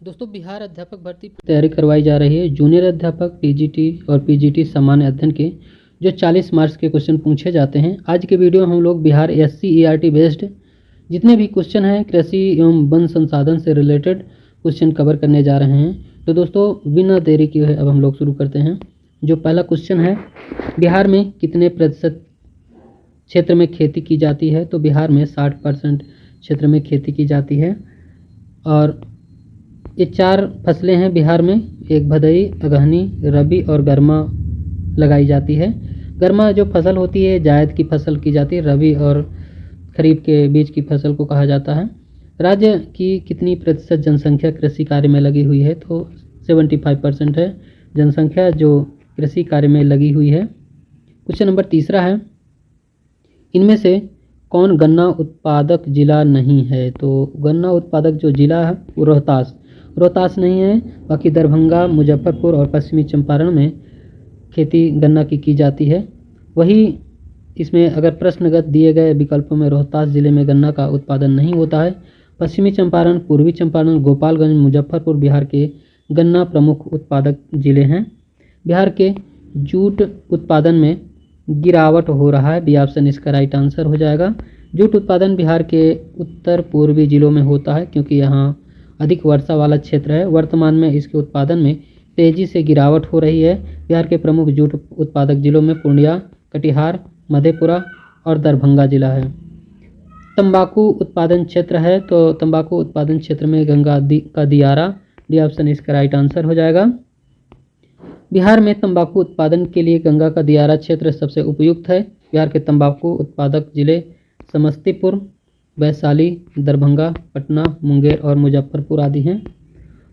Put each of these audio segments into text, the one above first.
दोस्तों, बिहार अध्यापक भर्ती की तैयारी करवाई जा रही है। जूनियर अध्यापक पीजीटी और पीजीटी सामान्य अध्ययन के जो 40 मार्क्स के क्वेश्चन पूछे जाते हैं। आज के वीडियो में हम लोग बिहार SCERT बेस्ड जितने भी क्वेश्चन हैं कृषि एवं वन संसाधन से रिलेटेड क्वेश्चन कवर करने जा रहे हैं। तो दोस्तों, बिना देरी किए अब हम लोग शुरू करते हैं। जो पहला क्वेश्चन है, बिहार में कितने प्रतिशत क्षेत्र में खेती की जाती है? तो बिहार में 60% क्षेत्र में खेती की जाती है। और ये 4 फसलें हैं बिहार में, एक भदई, अगहनी, रबी और गर्मा लगाई जाती है। गर्मा जो फसल होती है जायद की फसल की जाती है, रबी और खरीफ के बीच की फसल को कहा जाता है। राज्य की कितनी प्रतिशत जनसंख्या कृषि कार्य में लगी हुई है? तो 75% है जनसंख्या जो कृषि कार्य में लगी हुई है। क्वेश्चन नंबर तीसरा है, इनमें से कौन गन्ना उत्पादक जिला नहीं है? तो गन्ना उत्पादक जो जिला है वो रोहतास नहीं है। बाकी दरभंगा, मुजफ्फरपुर और पश्चिमी चंपारण में खेती गन्ना की जाती है। वही इसमें अगर प्रश्नगत दिए गए विकल्पों में रोहतास जिले में गन्ना का उत्पादन नहीं होता है। पश्चिमी चंपारण, पूर्वी चंपारण, गोपालगंज, मुजफ्फरपुर बिहार के गन्ना प्रमुख उत्पादक जिले हैं। बिहार के जूट उत्पादन में गिरावट हो रहा है। बी ऑप्शन इसका राइट आंसर हो जाएगा। जूट उत्पादन बिहार के उत्तर पूर्वी जिलों में होता है क्योंकि यहाँ अधिक वर्षा वाला क्षेत्र है। वर्तमान में इसके उत्पादन में तेजी से गिरावट हो रही है। बिहार के प्रमुख जूट उत्पादक जिलों में पूर्णिया, कटिहार, मधेपुरा और दरभंगा जिला है। तंबाकू उत्पादन क्षेत्र है, तो तंबाकू उत्पादन क्षेत्र में गंगा का दियारा, डी ऑप्शन इसका राइट आंसर हो जाएगा। बिहार में तंबाकू उत्पादन के लिए गंगा का दियारा क्षेत्र सबसे उपयुक्त है। बिहार के तंबाकू उत्पादक जिले समस्तीपुर, वैशाली, दरभंगा, पटना, मुंगेर और मुजफ्फरपुर आदि हैं।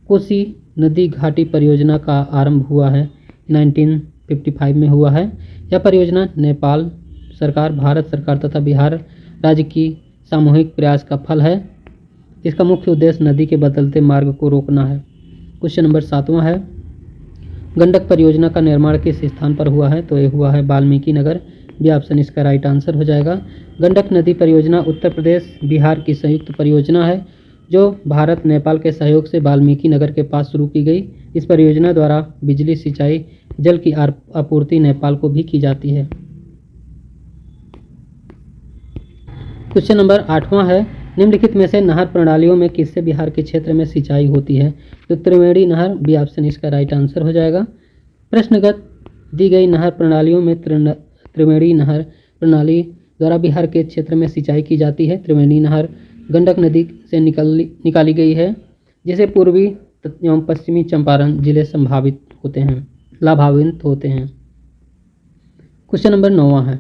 कोसी नदी घाटी परियोजना का आरंभ हुआ है 1955 में हुआ है। यह परियोजना नेपाल सरकार, भारत सरकार तथा बिहार राज्य की सामूहिक प्रयास का फल है। इसका मुख्य उद्देश्य नदी के बदलते मार्ग को रोकना है। क्वेश्चन नंबर 7वां है, गंडक परियोजना का निर्माण किस स्थान पर हुआ है? तो ये हुआ है वाल्मीकि नगर, बी ऑप्शन इसका राइट आंसर हो जाएगा। गंडक नदी परियोजना उत्तर प्रदेश बिहार की संयुक्त परियोजना है जो भारत नेपाल के सहयोग से वाल्मीकि नगर के पास शुरू की गई। इस परियोजना द्वारा बिजली, सिंचाई, जल की आपूर्ति नेपाल को भी की जाती है। क्वेश्चन नंबर 8वां है, निम्नलिखित में से नहर प्रणालियों में किससे बिहार के क्षेत्र में सिंचाई होती है? तो त्रिवेणी नहर, बी ऑप्शन इसका राइट आंसर हो जाएगा। प्रश्नगत दी गई नहर प्रणालियों में त्रिवेणी नहर प्रणाली द्वारा बिहार के क्षेत्र में सिंचाई की जाती है। त्रिवेणी नहर गंडक नदी से निकाली गई है, जिसे पूर्वी एवं पश्चिमी चंपारण जिले लाभान्वित होते हैं। क्वेश्चन नंबर 9वां है,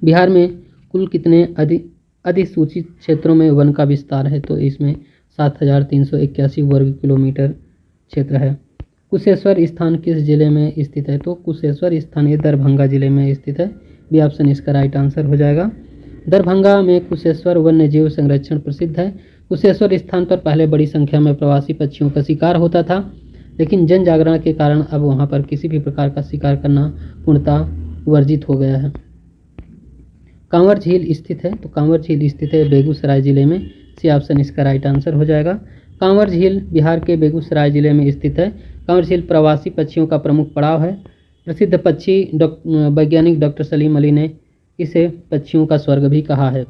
बिहार में कुल कितने अधिसूचित क्षेत्रों में वन का विस्तार है? तो इसमें 7381 वर्ग किलोमीटर क्षेत्र है। कुशेश्वर स्थान किस जिले में स्थित है? तो कुशेश्वर स्थान ये दरभंगा जिले में स्थित है, बी ऑप्शन इसका राइट आंसर हो जाएगा। दरभंगा में कुशेश्वर वन्य जीव संरक्षण प्रसिद्ध है। कुशेश्वर स्थान पर पहले बड़ी संख्या में प्रवासी पक्षियों का शिकार होता था, लेकिन जन जागरण के कारण अब वहां पर किसी भी प्रकार का शिकार करना पूर्णतः वर्जित हो गया है। कांवर झील स्थित है, तो कांवर झील स्थित है बेगूसराय जिले में, सी ऑप्शन इसका राइट आंसर हो जाएगा। कांवर झील बिहार के बेगूसराय जिले में स्थित है। कांवर झील प्रवासी पक्षियों का प्रमुख पड़ाव है। प्रसिद्ध पक्षी वैज्ञानिक डॉक्टर सलीम अली ने इसे पक्षियों का स्वर्ग भी कहा है।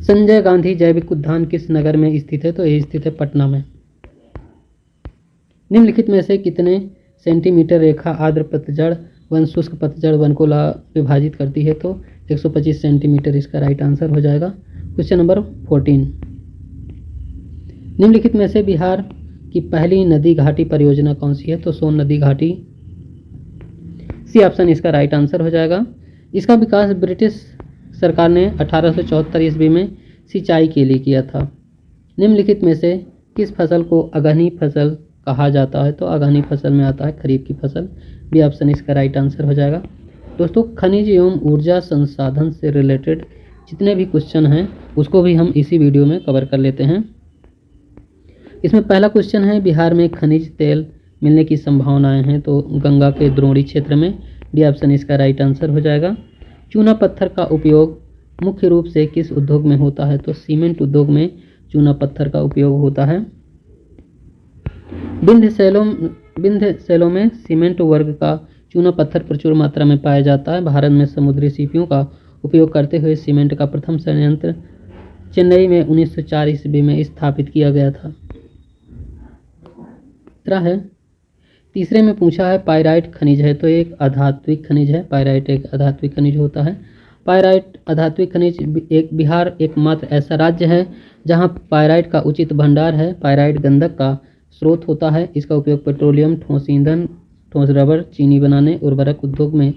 संजय गांधी जैविक उद्यान किस नगर में स्थित है? तो यह स्थित है पटना में। निम्नलिखित में से कितने सेंटीमीटर रेखा आर्द्र पतझड़ वन शुष्क पतझड़ वन को विभाजित करती है? तो 125 सेंटीमीटर इसका राइट आंसर हो जाएगा। क्वेश्चन नंबर 14, निम्नलिखित में से बिहार की पहली नदी घाटी परियोजना कौन सी है? तो सोन नदी घाटी, सी ऑप्शन इसका राइट आंसर हो जाएगा। इसका विकास ब्रिटिश सरकार ने 1874 ईस्वी में सिंचाई के लिए किया था। निम्नलिखित में से किस फसल को अगहनी फसल कहा जाता है? तो अगहनी फसल में आता है खरीफ की फसल, बी ऑप्शन इसका राइट आंसर हो जाएगा। दोस्तों, खनिज एवं ऊर्जा संसाधन से रिलेटेड जितने भी क्वेश्चन हैं उसको भी हम इसी वीडियो में कवर कर लेते हैं। इसमें पहला क्वेश्चन है, बिहार में खनिज तेल मिलने की संभावनाएं हैं? तो गंगा के द्रोणी क्षेत्र में, डी ऑप्शन इसका राइट आंसर हो जाएगा। चूना पत्थर का उपयोग मुख्य रूप से किस उद्योग में होता है? तो सीमेंट उद्योग में चूना पत्थर का उपयोग होता है। विंध्य शैलों में सीमेंट वर्ग का चूना पत्थर प्रचुर मात्रा में पाया जाता है। भारत में समुद्री सीपियों का उपयोग करते हुए सीमेंट का प्रथम संयंत्र चेन्नई में 1904 ईस्वी में स्थापित किया गया था। तीसरे में पूछा है पाइराइट खनिज है, तो एक अधात्विक खनिज है। पाइराइट एक अधात्विक खनिज होता है। पाइराइट अधात्विक खनिज बिहार एकमात्र ऐसा राज्य है जहां पाइराइट का उचित भंडार है। पाइराइट गंधक का स्रोत होता है। इसका उपयोग पेट्रोलियम, ठोस ईंधन, ठोस रबर, चीनी बनाने, उर्वरक उद्योग में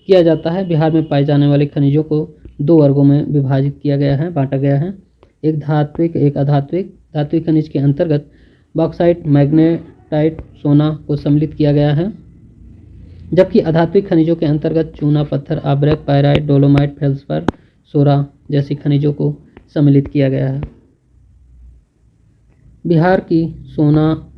किया जाता है। बिहार में पाए जाने वाले खनिजों को 2 वर्गों में विभाजित किया गया है, बांटा गया है, एक धात्विक, एक अधात्विक। धात्विक खनिज के अंतर्गत बॉक्साइट, मैग्नेटाइट, सोना को सम्मिलित किया गया है, जबकि अधात्विक खनिजों के अंतर्गत चूना पत्थर, आब्रक, पाइराइट, डोलोमाइट, फेल्सपर, सोरा जैसी खनिजों को सम्मिलित किया गया है। बिहार की सोना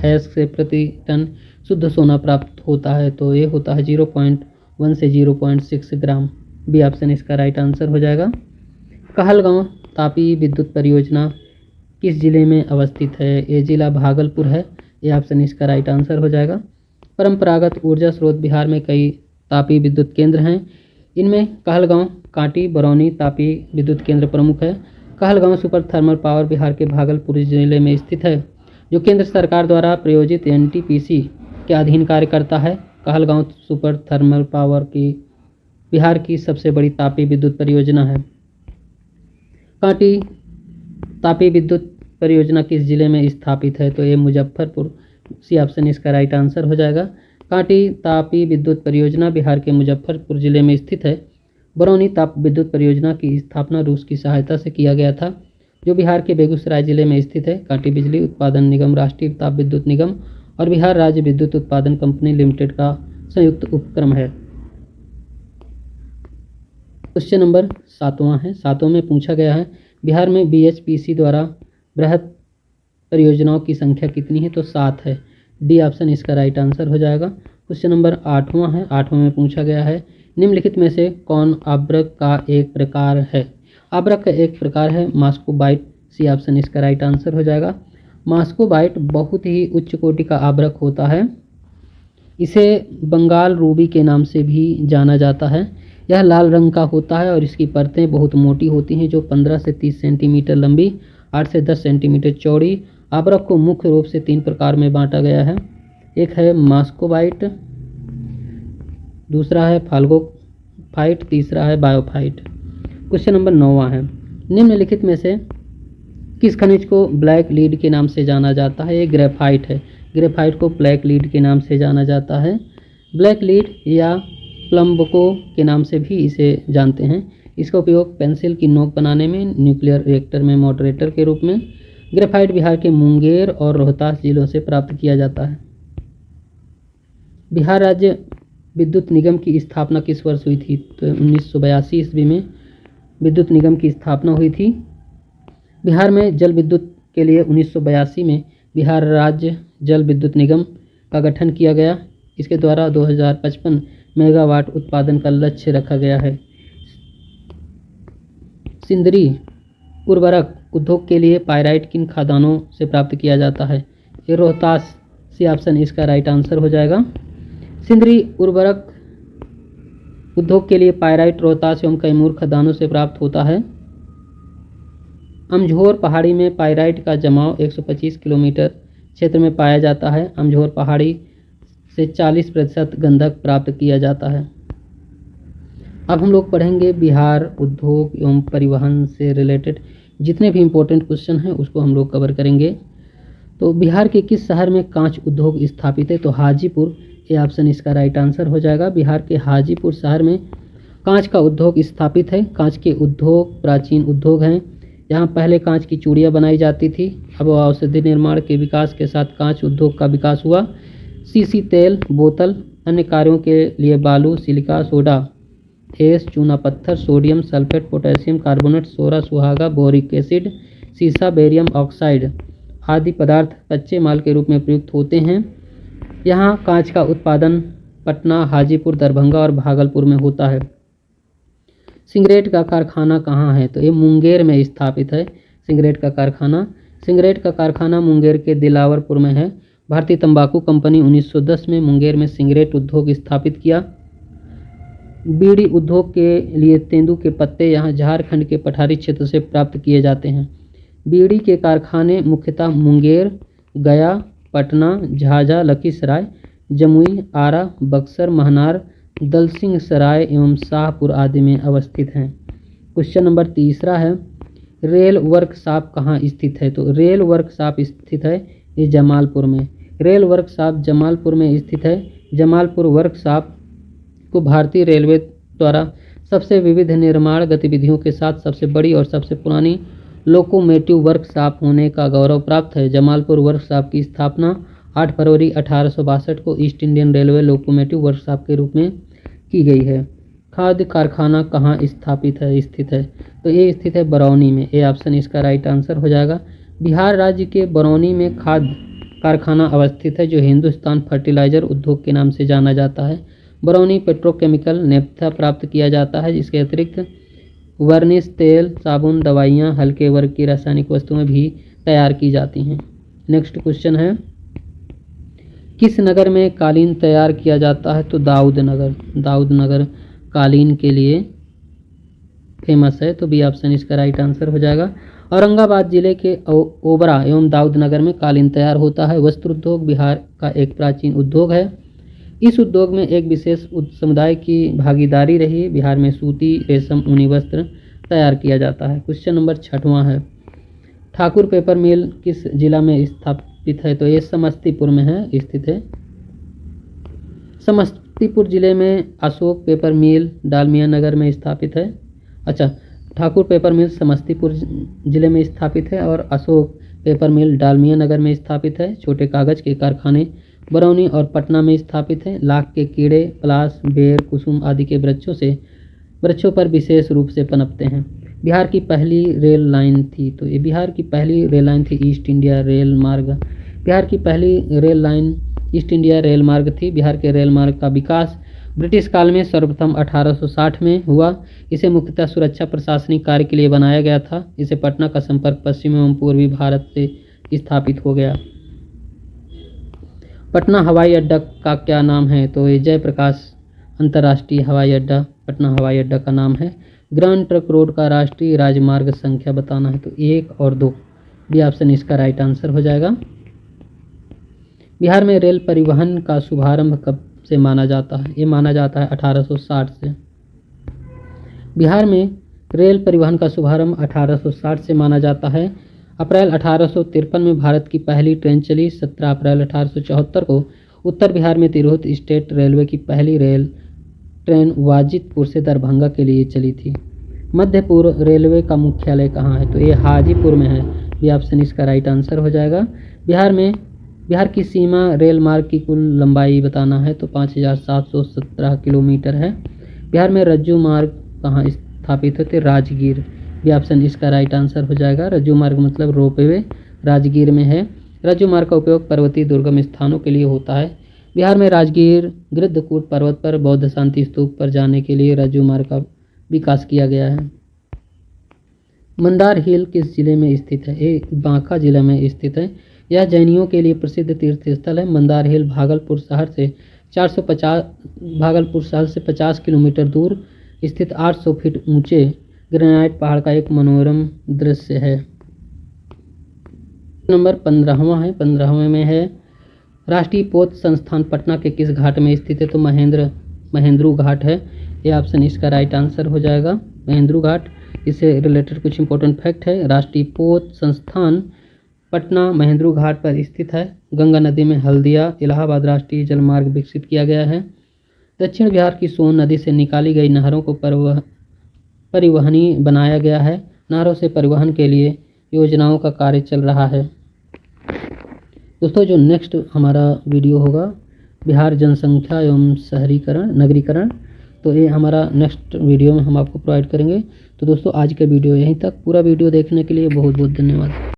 ऐश से प्रति टन शुद्ध सोना प्राप्त होता है, तो ये होता है 0.1 से 0.6 ग्राम। बी ऑप्शन इसका राइट आंसर हो जाएगा। कहलगांव तापी विद्युत परियोजना किस जिले में अवस्थित है? ये जिला भागलपुर है। ये ऑप्शन इसका राइट आंसर हो जाएगा। परंपरागत ऊर्जा स्रोत बिहार में कई तापी विद्युत केंद्र हैं। इनमें कहलगांव, कांटी, बरौनी तापी विद्युत केंद्र प्रमुख है। Kahalgaon super thermal power Bihar के भागलपुर जिले में स्थित है, जो केंद्र सरकार द्वारा प्रायोजित एनटीपीसी के अधीन कार्य करता है। कहलगांव सुपर थर्मल पावर की बिहार की सबसे बड़ी तापी विद्युत परियोजना है। कांटी तापी विद्युत परियोजना किस जिले में स्थापित है? तो ये मुजफ्फरपुर। सी ऑप्शन इसका राइट आंसर हो जाएगा। कांटी तापी विद्युत परियोजना बिहार के मुजफ्फरपुर जिले में स्थित है। बरौनी ताप विद्युत परियोजना की स्थापना रूस की सहायता से किया गया था, जो बिहार के बेगूसराय जिले में स्थित है। कांटी बिजली उत्पादन निगम, राष्ट्रीय ताप विद्युत निगम और बिहार राज्य विद्युत उत्पादन कंपनी लिमिटेड का संयुक्त उपक्रम है। क्वेश्चन नंबर 7वां है। 7वां में पूछा गया है बिहार में बीएचपीसी द्वारा बृहद परियोजनाओं की संख्या कितनी है? तो 7 है। डी ऑप्शन इसका राइट आंसर हो जाएगा। क्वेश्चन नंबर 8वां है। 8वां में पूछा गया है निम्नलिखित में से कौन आब्रक का एक प्रकार है? आब्रक का एक प्रकार है मॉस्कोबाइट। सी ऑप्शन इसका राइट आंसर हो जाएगा। मॉस्कोबाइट बहुत ही उच्च कोटि का आब्रक होता है। इसे बंगाल रूबी के नाम से भी जाना जाता है। यह लाल रंग का होता है और इसकी परतें बहुत मोटी होती हैं, जो 15 से 30 सेंटीमीटर लंबी, 8 से 10 सेंटीमीटर चौड़ी। आब्रक को मुख्य रूप से 3 प्रकार में बांटा गया है। एक है मॉस्कोबाइट, दूसरा है फाल्गोफाइट, तीसरा है बायोफाइट। क्वेश्चन नंबर 9वां है। निम्नलिखित में से किस खनिज को ब्लैक लीड के नाम से जाना जाता है? ये ग्रेफाइट है। ग्रेफाइट को ब्लैक लीड के नाम से जाना जाता है। ब्लैक लीड या प्लम्बको के नाम से भी इसे जानते हैं। इसका उपयोग पेंसिल की नोक बनाने में, न्यूक्लियर रिएक्टर में मॉडरेटर के रूप में। ग्रेफाइट बिहार के मुंगेर और रोहतास जिलों से प्राप्त किया जाता है। बिहार राज्य विद्युत निगम की स्थापना किस वर्ष हुई थी? तो 1982 ईस्वी में विद्युत निगम की स्थापना हुई थी। बिहार में जल विद्युत के लिए 1982 में बिहार राज्य जल विद्युत निगम का गठन किया गया। इसके द्वारा 2055 मेगावाट उत्पादन का लक्ष्य रखा गया है। सिंदरी उर्वरक उद्योग के लिए पाइराइट किन खदानों से प्राप्त किया जाता है? ये रोहतास। सी ऑप्शन इसका राइट आंसर हो जाएगा। सिंदरी उर्वरक उद्योग के लिए पाइराइट रोहतास एवं कैमूर खदानों से प्राप्त होता है। अमझोर पहाड़ी में पाइराइट का जमाव 125 किलोमीटर क्षेत्र में पाया जाता है। अमझोर पहाड़ी से 40% गंधक प्राप्त किया जाता है। अब हम लोग पढ़ेंगे बिहार उद्योग एवं परिवहन से रिलेटेड जितने भी इम्पोर्टेंट क्वेश्चन हैं उसको हम लोग कवर करेंगे। तो बिहार के किस शहर में कांच उद्योग स्थापित है? तो हाजीपुर। ये ऑप्शन इसका राइट आंसर हो जाएगा। बिहार के हाजीपुर शहर में कांच का उद्योग स्थापित है। कांच के उद्योग प्राचीन उद्योग हैं। यहाँ पहले कांच की चूड़ियाँ बनाई जाती थी। अब औषधि निर्माण के विकास के साथ कांच उद्योग का विकास हुआ। सीसी तेल, बोतल, अन्य कार्यों के लिए बालू, सिलिका, सोडा, एस, चूना पत्थर, सोडियम सल्फेट, पोटेशियम कार्बोनेट, सोरा सुहागा, बोरिक एसिड, सीसा, बेरियम ऑक्साइड आदि पदार्थ कच्चे माल के रूप में प्रयुक्त होते हैं। यहाँ कांच का उत्पादन पटना, हाजीपुर, दरभंगा और भागलपुर में होता है। सिगरेट का कारखाना कहाँ है? तो ये मुंगेर में स्थापित है सिगरेट का कारखाना। सिगरेट का कारखाना मुंगेर के दिलावरपुर में है। भारतीय तंबाकू कंपनी 1910 में मुंगेर में सिगरेट उद्योग स्थापित किया। बीड़ी उद्योग के लिए तेंदू के पत्ते यहाँ झारखंड के पठारी क्षेत्र से प्राप्त किए जाते हैं। बीड़ी के कारखाने मुख्यतः मुंगेर, गया, पटना, झाझा, लखीसराय, जमुई, आरा, बक्सर, महनार, दलसिंह सराय एवं शाहपुर आदि में अवस्थित हैं। क्वेश्चन नंबर तीसरा है, रेल वर्कशॉप कहाँ स्थित है? तो रेल वर्कशॉप स्थित है ये जमालपुर में। रेल वर्कशॉप जमालपुर में स्थित है। जमालपुर वर्कशॉप को भारतीय रेलवे द्वारा सबसे विविध निर्माण गतिविधियों के साथ सबसे बड़ी और सबसे पुरानी लोकोमोटिव वर्कशॉप होने का गौरव प्राप्त है। जमालपुर वर्कशॉप की स्थापना 8 फरवरी 1862 को east Indian railway locomotive workshop के रूप में की गई है। खाद्य कारखाना कहाँ स्थापित है स्थित है? तो ये स्थित है बरौनी में। ए ऑप्शन इसका राइट आंसर हो जाएगा। बिहार राज्य के बरौनी में खाद्य कारखाना अवस्थित है जो हिंदुस्तान फर्टिलाइजर उद्योग के नाम से जाना जाता है। बरौनी पेट्रोकेमिकल नेफ्था प्राप्त किया जाता है। इसके अतिरिक्त वर्निश, तेल, साबुन, दवाइयाँ, हल्के वर्ग की रासायनिक वस्तुएं भी तैयार की जाती हैं। नेक्स्ट क्वेश्चन है, किस नगर में कालीन तैयार किया जाता है? तो दाऊद नगर। दाऊद नगर कालीन के लिए फेमस है, तो बी ऑप्शन इसका राइट आंसर हो जाएगा। औरंगाबाद जिले के ओबरा एवं दाऊद नगर में कालीन तैयार होता है। वस्त्र उद्योग बिहार का एक प्राचीन उद्योग है। इस उद्योग में एक विशेष समुदाय की भागीदारी रही। बिहार में सूती, रेशम, ऊनी वस्त्र तैयार किया जाता है। क्वेश्चन नंबर 6वां है, ठाकुर पेपर मिल किस जिला में स्थापित है? तो ये समस्तीपुर में है स्थित है। समस्तीपुर जिले में अशोक पेपर मिल डालमिया नगर में स्थापित है। अच्छा, ठाकुर पेपर मिल समस्तीपुर जिले में स्थापित है और अशोक पेपर मिल डालमिया नगर में स्थापित है। छोटे कागज के कारखाने बरौनी और पटना में स्थापित है। लाख के कीड़े पलाश, बेर, कुसुम आदि के वृक्षों पर विशेष रूप से पनपते हैं। बिहार की पहली रेल लाइन थी, तो ये बिहार की पहली रेल लाइन थी ईस्ट इंडिया रेल मार्ग। बिहार की पहली rail line east India rail मार्ग थी। बिहार के रेल मार्ग का विकास ब्रिटिश काल में सर्वप्रथम 1860 में हुआ। इसे मुख्यतः सुरक्षा प्रशासनिक कार्य के लिए बनाया गया था। इसे पटना का संपर्क पश्चिम एवं पूर्वी भारत से स्थापित हो गया। पटना हवाई अड्डा का क्या नाम है? तो ये जयप्रकाश अंतर्राष्ट्रीय हवाई अड्डा पटना हवाई अड्डा का नाम है। ग्रांड ट्रंक रोड का राष्ट्रीय राजमार्ग संख्या बताना है, तो 1 और 2 बी ऑप्शन इसका राइट आंसर हो जाएगा। बिहार में रेल परिवहन का शुभारंभ कब से माना जाता है? ये माना जाता है 1860 से। बिहार में रेल परिवहन का शुभारंभ 1860 से माना जाता है। अप्रैल 1853 में भारत की पहली ट्रेन चली। 17 अप्रैल 1874 को उत्तर बिहार में तिरहुत स्टेट रेलवे की पहली रेल ट्रेन वाजिदपुर से दरभंगा के लिए चली थी। मध्य पूर्व रेलवे का मुख्यालय कहाँ है? तो ये हाजीपुर में है। ये ऑप्शन इसका राइट आंसर हो जाएगा। बिहार की सीमा रेल मार्ग की कुल लंबाई बताना है, तो 5717 किलोमीटर है। बिहार में रज्जू मार्ग कहाँ स्थापित होते? राजगीर। ये ऑप्शन इसका राइट आंसर हो जाएगा। रज्जू मार्ग मतलब रोपवे राजगीर में है। रज्जू मार्ग का उपयोग पर्वतीय दुर्गम स्थानों के लिए होता है। बिहार में राजगीर गिद्धकूट पर्वत पर बौद्ध शांति स्तूप पर जाने के लिए रज्जू मार्ग का विकास किया गया है। मंदार हिल किस जिले में स्थित है? ये बांका जिला में स्थित है। यह जैनियों के लिए प्रसिद्ध तीर्थ स्थल है। मंदार हिल भागलपुर शहर से 50 किलोमीटर दूर स्थित 800 फीट ऊंचे ग्रेनाइट पहाड़ का एक मनोरम दृश्य है। नंबर 15वां है। 15वें में है, राष्ट्रीय पोत संस्थान पटना के किस घाट में स्थित है? तो महेंद्रू घाट है। ये ऑप्शन इसका राइट आंसर हो जाएगा। महेंद्रू घाट, इससे रिलेटेड कुछ इंपॉर्टेंट फैक्ट है। राष्ट्रीय पोत संस्थान पटना महेंद्रू घाट पर स्थित है। गंगा नदी में हल्दिया इलाहाबाद राष्ट्रीय जलमार्ग विकसित किया गया है। दक्षिण बिहार की सोन नदी से निकाली गई नहरों को परिवहनी बनाया गया है। नहरों से परिवहन के लिए योजनाओं का कार्य चल रहा है। दोस्तों, जो नेक्स्ट हमारा वीडियो होगा बिहार जनसंख्या एवं शहरीकरण नगरीकरण, तो ये हमारा नेक्स्ट वीडियो में हम आपको प्रोवाइड करेंगे। तो दोस्तों, आज का वीडियो यहीं तक। पूरा वीडियो देखने के लिए बहुत बहुत धन्यवाद।